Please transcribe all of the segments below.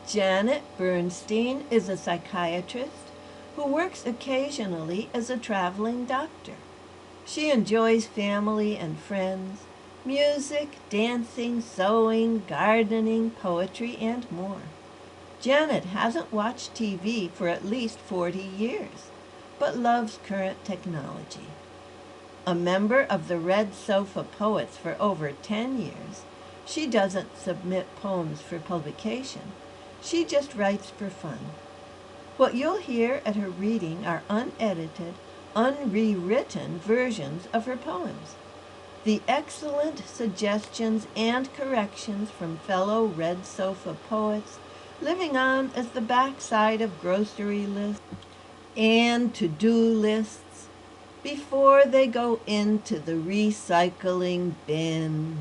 Janet Bernstein is a psychiatrist who works occasionally as a traveling doctor. She enjoys family and friends, music, dancing, sewing, gardening, poetry, and more. Janet hasn't watched TV for at least 40 years, but loves current technology. A member of the Red Sofa Poets for over 10 years, she doesn't submit poems for publication. She just writes for fun. What you'll hear at her reading are unedited, unrewritten versions of her poems. The excellent suggestions and corrections from fellow Red Sofa poets living on as the backside of grocery lists and to-do lists before they go into the recycling bin.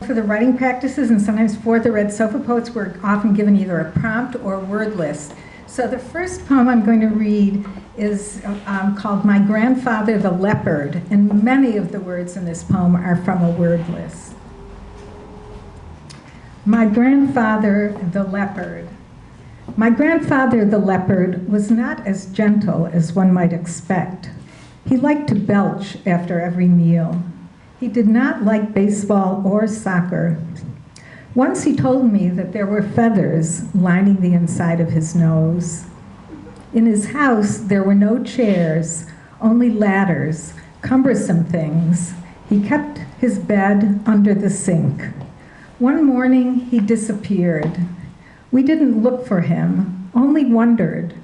For the writing practices and sometimes for the Red Sofa poets, we're often given either a prompt or word list. So the first poem I'm going to read is called My Grandfather the Leopard, and many of the words in this poem are from a word list. My Grandfather the Leopard. My grandfather the leopard was not as gentle as one might expect. He liked to belch after every meal. He did not like baseball or soccer. Once he told me that there were feathers lining the inside of his nose. In his house, there were no chairs, only ladders, cumbersome things. He kept his bed under the sink. One morning, he disappeared. We didn't look for him, only wondered.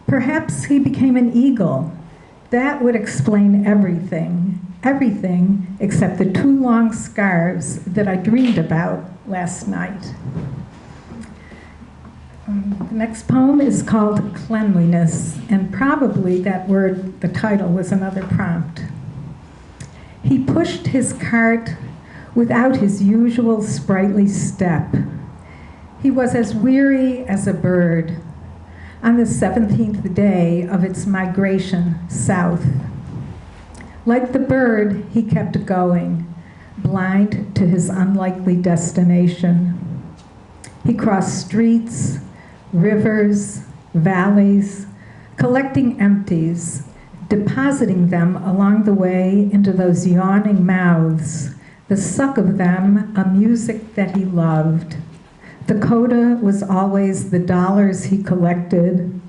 Perhaps he became an eagle. That would explain everything. Everything except the 2 long scarves that I dreamed about last night. The next poem is called Cleanliness, and probably that word, the title, was another prompt. He pushed his cart without his usual sprightly step. He was as weary as a bird on the 17th day of its migration south. Like the bird, he kept going, blind to his unlikely destination. He crossed streets, rivers, valleys, collecting empties, depositing them along the way into those yawning mouths, the suck of them a music that he loved. The coda was always the dollars he collected,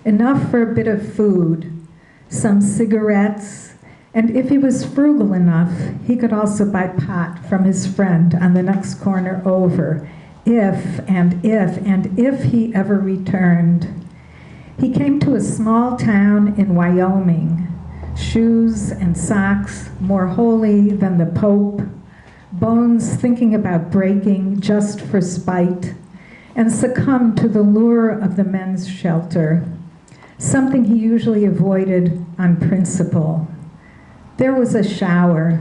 enough for a bit of food, some cigarettes, and if he was frugal enough, he could also buy pot from his friend on the next corner over, if he ever returned. He came to a small town in Wyoming, shoes and socks more holy than the Pope, bones thinking about breaking just for spite, and succumbed to the lure of the men's shelter, something he usually avoided on principle. There was a shower.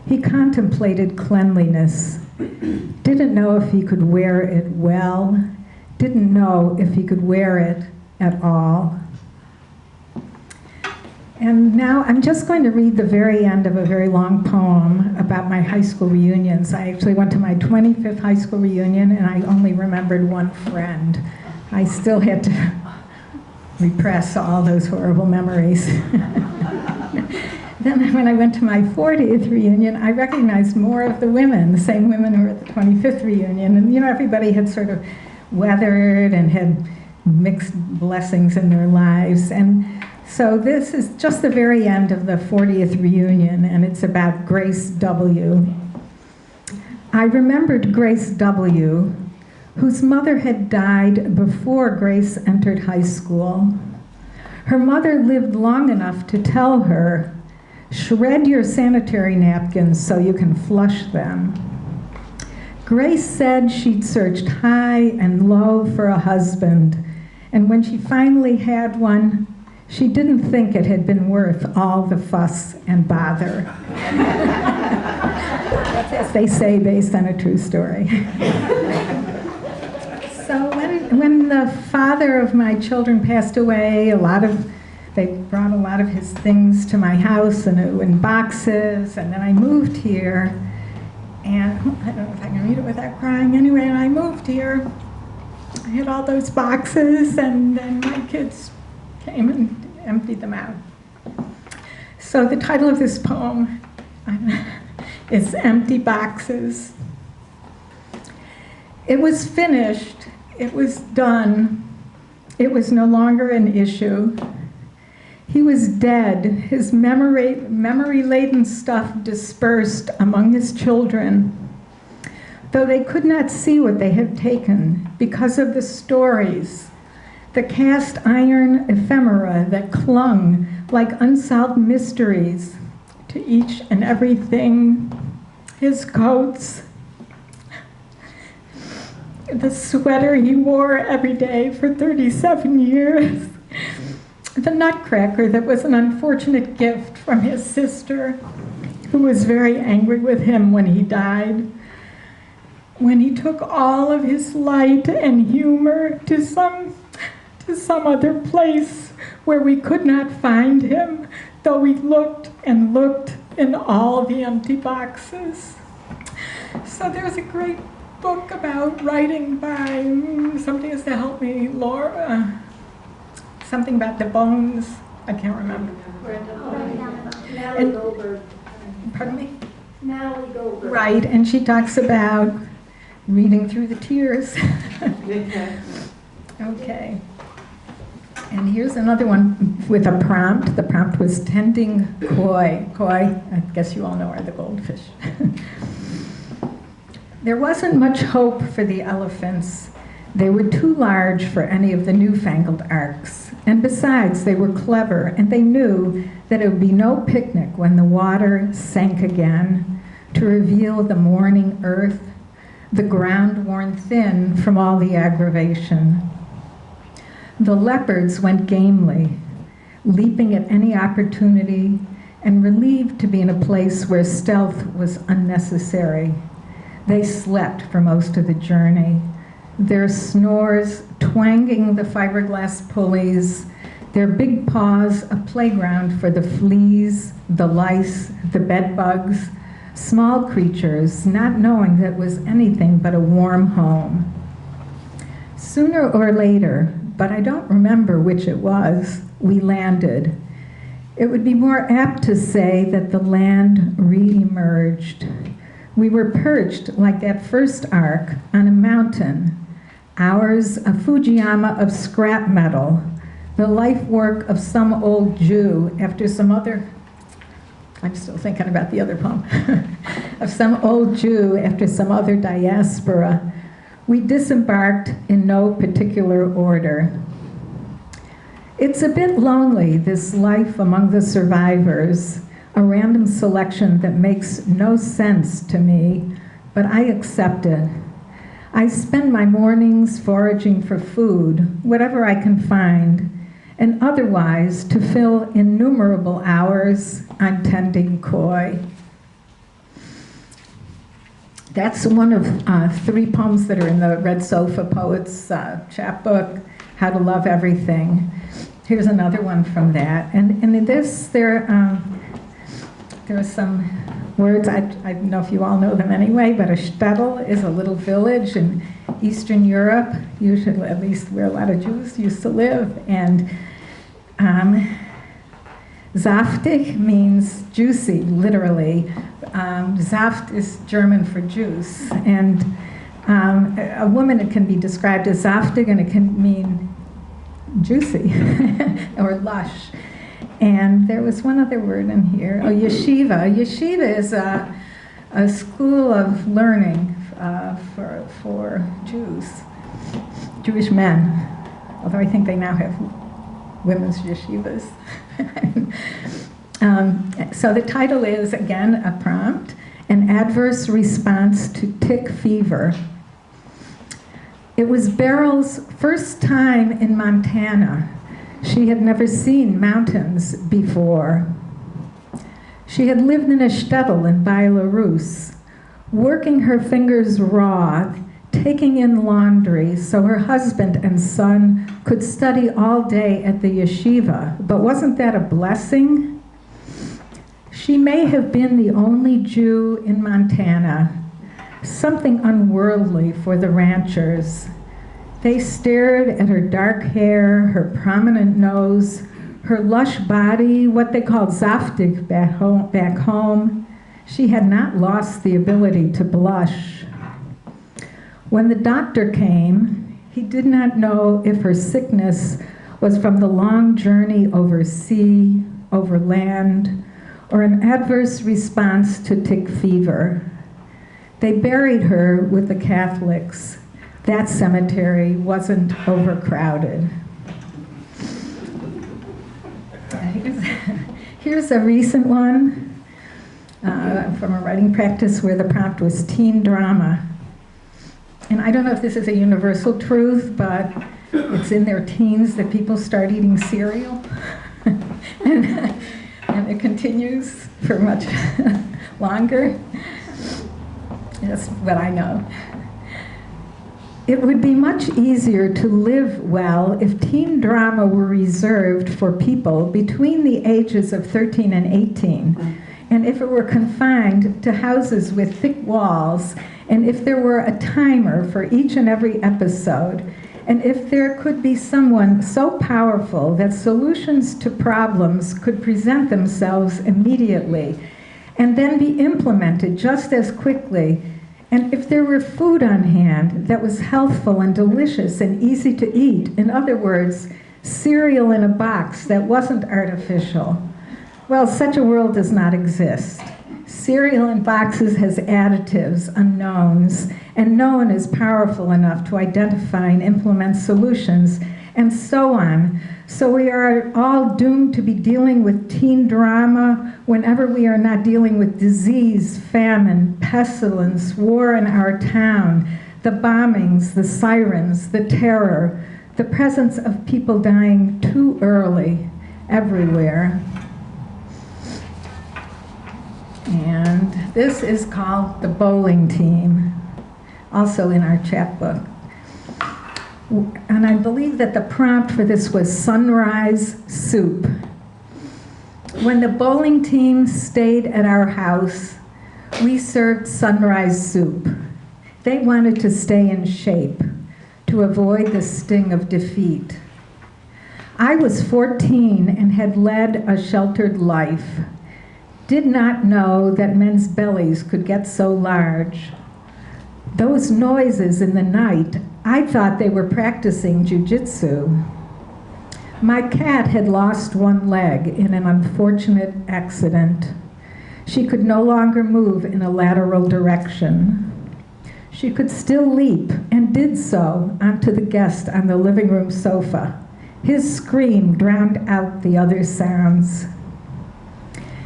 He contemplated cleanliness, didn't know if he could wear it well, didn't know if he could wear it at all. And now I'm just going to read the very end of a very long poem about my high school reunions. I actually went to my 25th high school reunion and I only remembered one friend. I still had to repress all those horrible memories. Then when I went to my 40th reunion, I recognized more of the women, the same women who were at the 25th reunion. And everybody had sort of weathered and had mixed blessings in their lives. And so this is just the very end of the 40th reunion, and it's about Grace W. I remembered Grace W., whose mother had died before Grace entered high school. Her mother lived long enough to tell her, "Shred your sanitary napkins so you can flush them." Grace said she'd searched high and low for a husband, and when she finally had one, she didn't think it had been worth all the fuss and bother. That's as they say, based on a true story. So when the father of my children passed away, they brought a lot of his things to my house and in boxes, and then I moved here. And I don't know if I can read it without crying. Anyway, when I moved here, I had all those boxes, and then my kids came and emptied them out. So the title of this poem is Empty Boxes. It was finished, it was done, it was no longer an issue. He was dead, his memory-laden stuff dispersed among his children, though they could not see what they had taken because of the stories, the cast iron ephemera that clung like unsolved mysteries to each and everything, his coats, the sweater he wore every day for 37 years, the nutcracker that was an unfortunate gift from his sister, who was very angry with him when he died, when he took all of his light and humor to some other place where we could not find him, though we looked and looked in all the empty boxes. So there's a great book about writing by somebody has to help me, Laura, something about the bones. I can't remember. Natalie Goldberg. Pardon me? Natalie Goldberg. Right, and she talks about reading through the tears. Okay. And here's another one with a prompt. The prompt was tending koi. Koi, I guess you all know, are the goldfish. There wasn't much hope for the elephants. They were too large for any of the newfangled arks. And besides, they were clever, and they knew that it would be no picnic when the water sank again to reveal the mourning earth, the ground worn thin from all the aggravation. The leopards went gamely, leaping at any opportunity and relieved to be in a place where stealth was unnecessary. They slept for most of the journey, their snores twanging the fiberglass pulleys, their big paws a playground for the fleas, the lice, the bedbugs, small creatures, not knowing that it was anything but a warm home. Sooner or later, but I don't remember which it was, we landed. It would be more apt to say that the land re-emerged. We were perched, like that first ark, on a mountain, ours a Fujiyama of scrap metal, the life work of some old Jew after some other, I'm still thinking about the other poem, of some old Jew after some other diaspora. We disembarked in no particular order. It's a bit lonely, this life among the survivors, a random selection that makes no sense to me, but I accept it. I spend my mornings foraging for food, whatever I can find, and otherwise to fill innumerable hours on tending koi. That's one of 3 poems that are in the Red Sofa Poets chapbook, How to Love Everything. Here's another one from that. And in this, there are some words, I don't know if you all know them anyway, but a shtetl is a little village in Eastern Europe, usually at least where a lot of Jews used to live. And saftig means juicy, literally. Saft is German for juice. And a woman, it can be described as saftig, and it can mean juicy or lush. And there was one other word in here. Oh, yeshiva. Yeshiva is a school of learning for Jews, Jewish men. Although I think they now have women's yeshivas. So the title is, again, a prompt, An Adverse Response to Tick Fever. It was Beryl's first time in Montana. She had never seen mountains before. She had lived in a shtetl in Belarus, working her fingers raw, taking in laundry so her husband and son could study all day at the yeshiva. But wasn't that a blessing? She may have been the only Jew in Montana. something unworldly for the ranchers. They stared at her dark hair, her prominent nose, her lush body, what they called zaftig back home. She had not lost the ability to blush. When the doctor came, he did not know if her sickness was from the long journey over sea, over land, or an adverse response to tick fever. They buried her with the Catholics. That cemetery wasn't overcrowded. Here's a recent one from a writing practice where the prompt was teen drama. And I don't know if this is a universal truth, but it's in their teens that people start eating cereal. and it continues for much longer. That's what I know. It would be much easier to live well if teen drama were reserved for people between the ages of 13 and 18, and if it were confined to houses with thick walls, and if there were a timer for each and every episode, and if there could be someone so powerful that solutions to problems could present themselves immediately and then be implemented just as quickly, and if there were food on hand that was healthful and delicious and easy to eat, in other words, cereal in a box that wasn't artificial, well, such a world does not exist. Cereal in boxes has additives, unknowns, and no one is powerful enough to identify and implement solutions, and so on. So we are all doomed to be dealing with teen drama whenever we are not dealing with disease, famine, pestilence, war in our town, the bombings, the sirens, the terror, the presence of people dying too early everywhere. And this is called The Bowling Team, also in our chapbook. And I believe that the prompt for this was sunrise soup. When the bowling team stayed at our house, we served sunrise soup. They wanted to stay in shape, to avoid the sting of defeat. I was 14 and had led a sheltered life. Did not know that men's bellies could get so large. Those noises in the night, I thought they were practicing jujitsu. My cat had lost one leg in an unfortunate accident. She could no longer move in a lateral direction. She could still leap, and did so, onto the guest on the living room sofa. His scream drowned out the other sounds.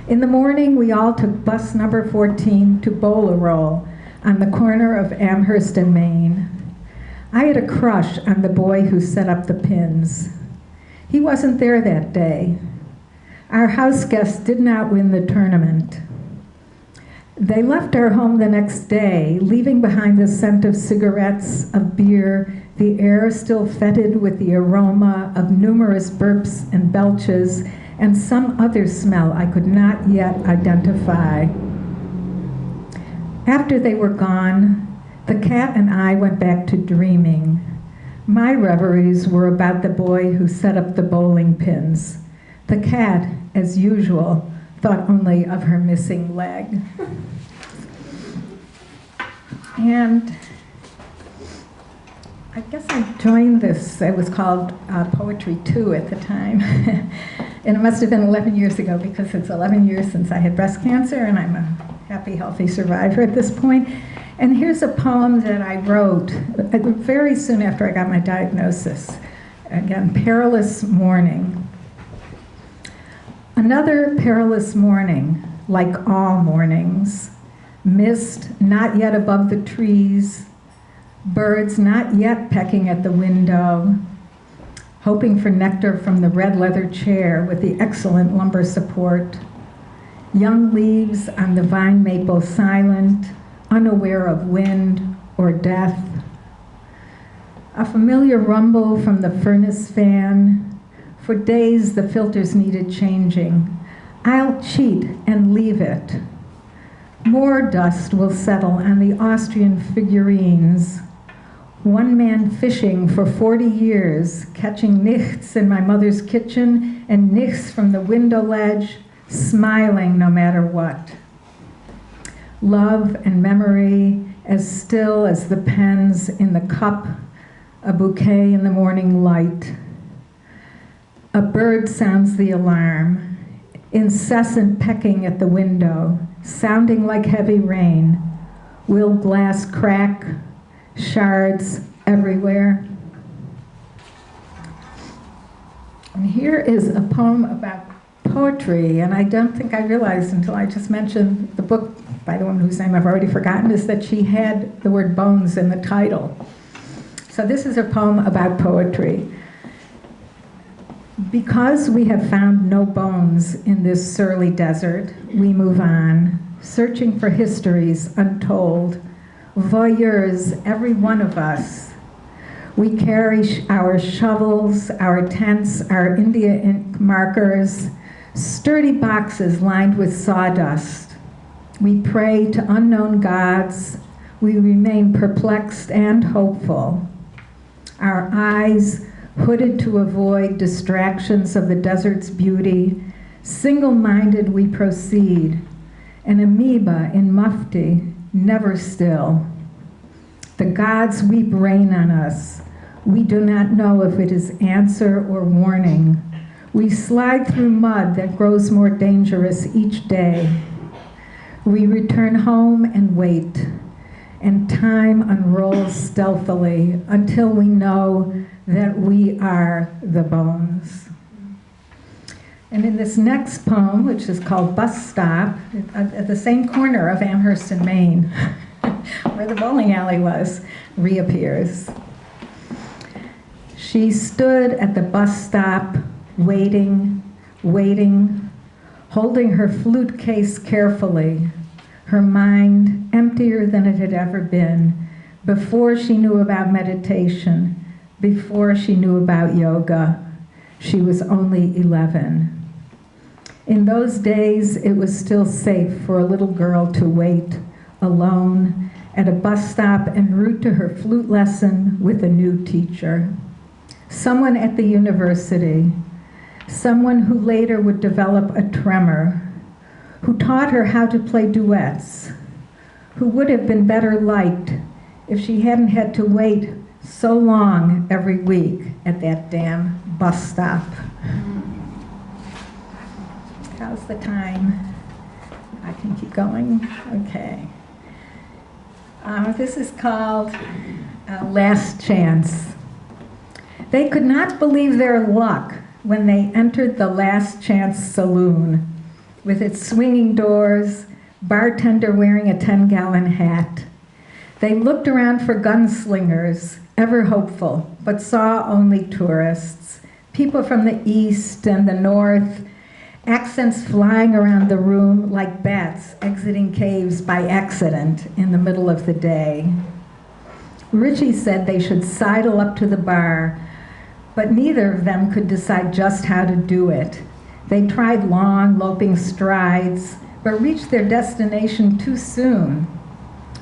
In the morning, we all took bus number 14 to Bowl-A-Roll on the corner of Amherst and Main. I had a crush on the boy who set up the pins. He wasn't there that day. Our house guests did not win the tournament. They left our home the next day, leaving behind the scent of cigarettes, of beer, the air still fetid with the aroma of numerous burps and belches, and some other smell I could not yet identify. After they were gone, the cat and I went back to dreaming. My reveries were about the boy who set up the bowling pins. The cat, as usual, thought only of her missing leg. And I guess I joined this, it was called Poetry 2 at the time. And it must have been 11 years ago because it's 11 years since I had breast cancer and I'm a happy, healthy survivor at this point. And here's a poem that I wrote very soon after I got my diagnosis. Again, Perilous Morning. Another perilous morning, like all mornings. Mist not yet above the trees. Birds not yet pecking at the window. Hoping for nectar from the red leather chair with the excellent lumbar support. Young leaves on the vine maple silent, unaware of wind or death. A familiar rumble from the furnace fan. For days the filters needed changing. I'll cheat and leave it. More dust will settle on the Austrian figurines. One man fishing for 40 years, catching nichts in my mother's kitchen and nichts from the window ledge, smiling no matter what. Love and memory as still as the pens in the cup, a bouquet in the morning light. A bird sounds the alarm, incessant pecking at the window, sounding like heavy rain. Will glass crack? Shards everywhere. And here is a poem about poetry, and I don't think I realized until I just mentioned the book by the woman whose name I've already forgotten, is that she had the word bones in the title. So this is a poem about poetry. Because we have found no bones in this surly desert, we move on, searching for histories untold. Voyeurs, every one of us. We carry our shovels, our tents, our India ink markers, sturdy boxes lined with sawdust. We pray to unknown gods. We remain perplexed and hopeful. Our eyes hooded to avoid distractions of the desert's beauty, single-minded we proceed, an amoeba in mufti, never still. The gods weep rain on us. We do not know if it is answer or warning. We slide through mud that grows more dangerous each day. We return home and wait, and time unrolls stealthily until we know that we are the bones. And in this next poem, which is called Bus Stop, at the same corner of Amherst and Maine, where the bowling alley was, reappears. She stood at the bus stop, waiting, holding her flute case carefully, her mind emptier than it had ever been, before she knew about meditation, before she knew about yoga. She was only 11. In those days, it was still safe for a little girl to wait alone at a bus stop en route to her flute lesson with a new teacher. Someone at the university, someone who later would develop a tremor, who taught her how to play duets, who would have been better liked if she hadn't had to wait so long every week at that damn bus stop. How's the time? I can keep going? Okay. This is called Last Chance. They could not believe their luck when they entered the Last Chance saloon with its swinging doors, bartender wearing a 10-gallon hat. They looked around for gunslingers, ever hopeful, but saw only tourists, people from the east and the north, accents flying around the room like bats exiting caves by accident in the middle of the day. Richie said they should sidle up to the bar, but neither of them could decide just how to do it. They tried long, loping strides, but reached their destination too soon.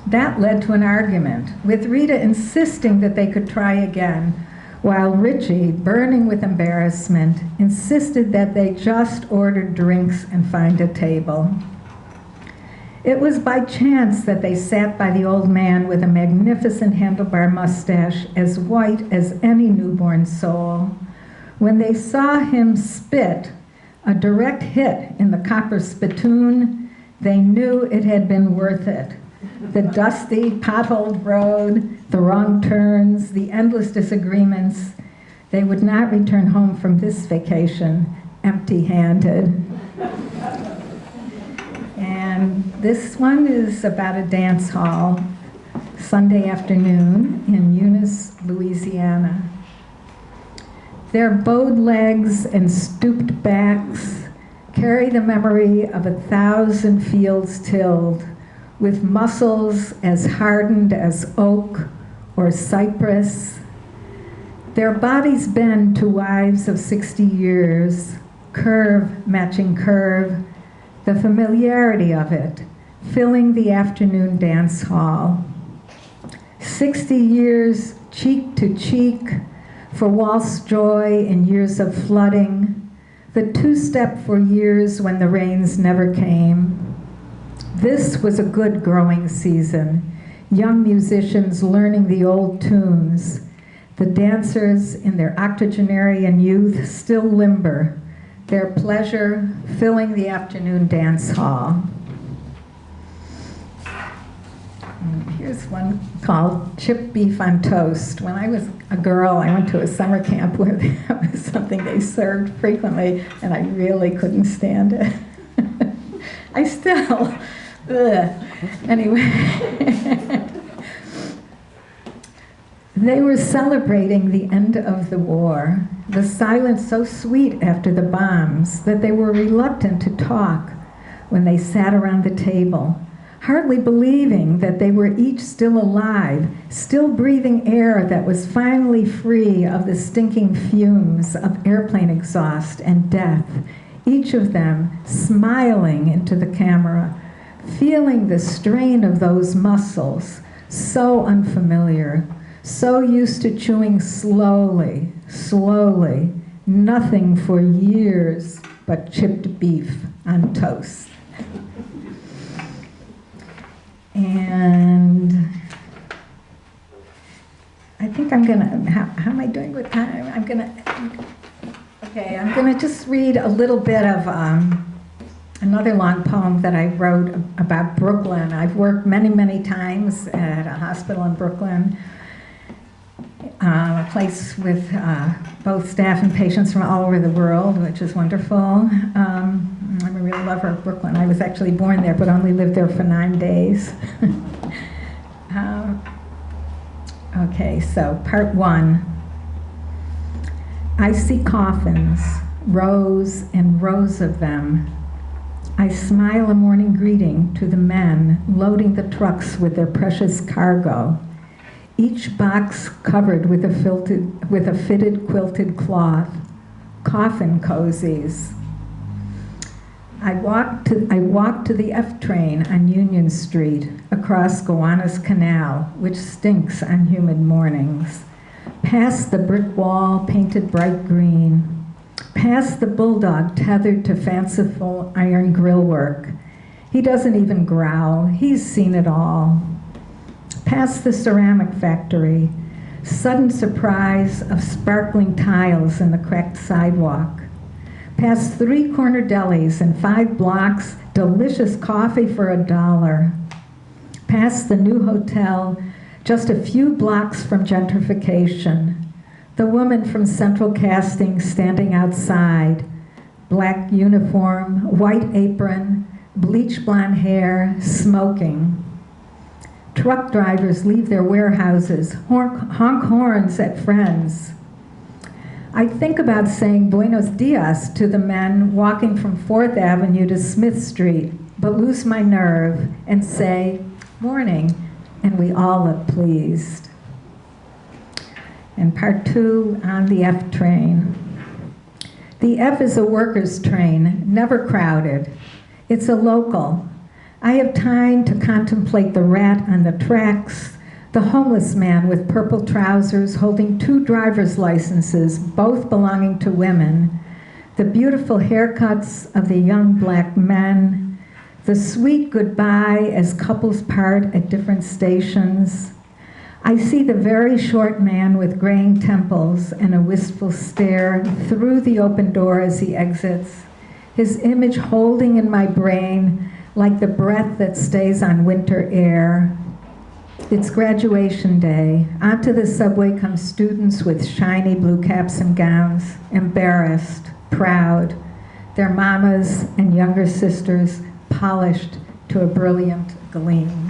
That led to an argument, with Rita insisting that they could try again, while Richie, burning with embarrassment, insisted that they just order drinks and find a table. It was by chance that they sat by the old man with a magnificent handlebar mustache as white as any newborn soul. When they saw him spit, a direct hit in the copper spittoon, they knew it had been worth it. The dusty, potholed road, the wrong turns, the endless disagreements. They would not return home from this vacation empty-handed. And this one is about a dance hall, Sunday afternoon in Eunice, Louisiana. Their bowed legs and stooped backs carry the memory of 1,000 fields tilled, with muscles as hardened as oak or cypress. Their bodies bend to wives of 60 years, curve matching curve, the familiarity of it, filling the afternoon dance hall. 60 years cheek to cheek for waltz joy in years of flooding, the two-step for years when the rains never came. This was a good growing season, young musicians learning the old tunes, the dancers in their octogenarian youth still limber, their pleasure filling the afternoon dance hall. Here's one called Chipped Beef on Toast. When I was a girl, I went to a summer camp where that was something they served frequently, and I really couldn't stand it. I still, anyway. They were celebrating the end of the war, the silence so sweet after the bombs that they were reluctant to talk when they sat around the table, hardly believing that they were each still alive, still breathing air that was finally free of the stinking fumes of airplane exhaust and death, each of them smiling into the camera, feeling the strain of those muscles, so unfamiliar, so used to chewing slowly, slowly, nothing for years but chipped beef on toast. And I think I'm gonna, how am I doing with time? I'm gonna just read a little bit of another long poem that I wrote about Brooklyn. I've worked many, many times at a hospital in Brooklyn, a place with both staff and patients from all over the world, which is wonderful. I'm a real lover of Brooklyn. I was actually born there, but only lived there for 9 days. Okay, so part 1. I see coffins, rows and rows of them. I smile a morning greeting to the men loading the trucks with their precious cargo, each box covered with a fitted quilted cloth, coffin cozies. I walk to the F train on Union Street, across Gowanus Canal, which stinks on humid mornings, past the brick wall painted bright green, past the bulldog tethered to fanciful iron grillwork. He doesn't even growl, he's seen it all. Past the ceramic factory, sudden surprise of sparkling tiles in the cracked sidewalk. Past 3 corner delis and 5 blocks, delicious coffee for $1. Past the new hotel, just a few blocks from gentrification. The woman from Central Casting standing outside, black uniform, white apron, bleach blonde hair, smoking. Truck drivers leave their warehouses, honk horns at friends. I think about saying Buenos Dias to the men walking from 4th Avenue to Smith Street, but lose my nerve and say, morning, and we all look pleased. And part 2, on the F train. The F is a workers' train, never crowded. It's a local. I have time to contemplate the rat on the tracks, the homeless man with purple trousers holding 2 driver's licenses, both belonging to women, the beautiful haircuts of the young black men, the sweet goodbye as couples part at different stations. I see the very short man with graying temples and a wistful stare through the open door as he exits, his image holding in my brain like the breath that stays on winter air. It's graduation day. Onto the subway come students with shiny blue caps and gowns, embarrassed, proud, their mamas and younger sisters polished to a brilliant gleam.